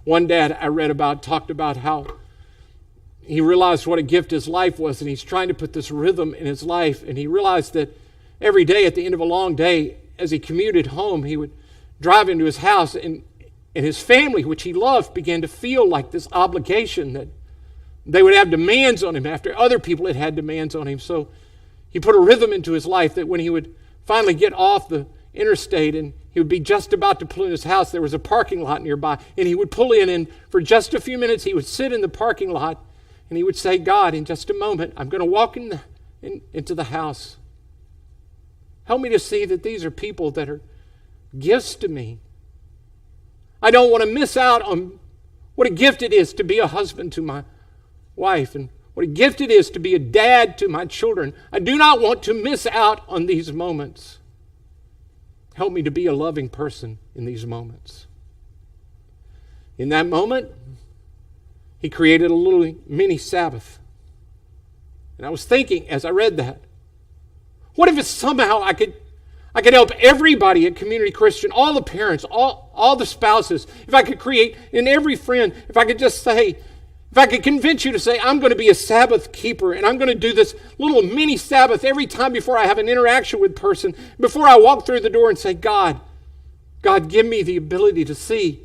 One dad I read about talked about how he realized what a gift his life was, and he's trying to put this rhythm in his life. And he realized that every day at the end of a long day, as he commuted home, he would drive into his house, and his family, which he loved, began to feel like this obligation that they would have demands on him after other people had had demands on him. So he put a rhythm into his life that when he would finally get off the interstate and he would be just about to pull in his house, there was a parking lot nearby, and he would pull in, and for just a few minutes he would sit in the parking lot and he would say, God, in just a moment, I'm going to walk into the house. Help me to see that these are people that are gifts to me. I don't want to miss out on what a gift it is to be a husband to my wife, and what a gift it is to be a dad to my children. I do not want to miss out on these moments. Help me to be a loving person in these moments. In that moment, he created a little mini Sabbath. And I was thinking as I read that, what if somehow I could help everybody at Community Christian, all the parents, all the spouses, if I could create in every friend, if I could just say, if I could convince you to say, I'm going to be a Sabbath keeper, and I'm going to do this little mini Sabbath every time before I have an interaction with a person, before I walk through the door and say, God, give me the ability to see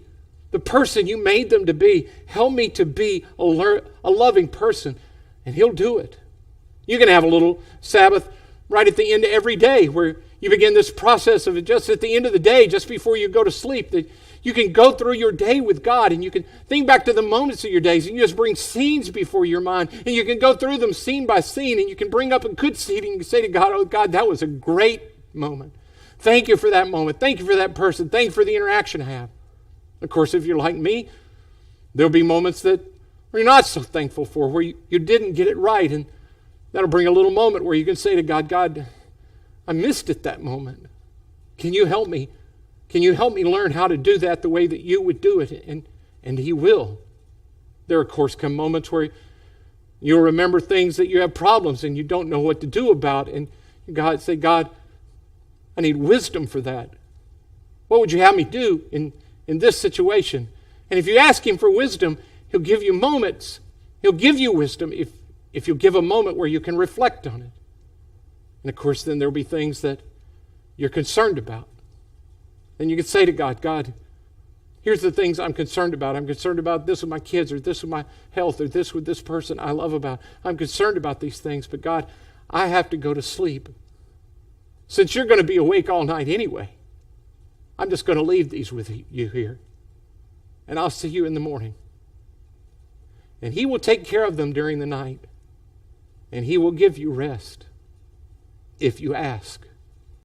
the person you made them to be. Help me to be a loving person. And He'll do it. You can have a little Sabbath right at the end of every day where you begin this process of just at the end of the day, just before you go to sleep, that you can go through your day with God, and you can think back to the moments of your days, and you just bring scenes before your mind, and you can go through them scene by scene, and you can bring up a good scene, and you can say to God, oh God, that was a great moment. Thank you for that moment. Thank you for that person. Thank you for the interaction I have. Of course, if you're like me, there'll be moments that you're not so thankful for, where you didn't get it right, and that'll bring a little moment where you can say to God, God, I missed it that moment. Can you help me? Can you help me learn how to do that the way that you would do it? And He will. There, of course, come moments where you'll remember things that you have problems and you don't know what to do about. And God say, God, I need wisdom for that. What would you have me do in this situation? And if you ask Him for wisdom, He'll give you moments. He'll give you wisdom if you'll give a moment where you can reflect on it. And of course, then there'll be things that you're concerned about. And you can say to God, God, here's the things I'm concerned about. I'm concerned about this with my kids, or this with my health, or this with this person I love about. I'm concerned about these things, but God, I have to go to sleep. Since you're going to be awake all night anyway, I'm just going to leave these with you here. And I'll see you in the morning. And He will take care of them during the night. And He will give you rest if you ask.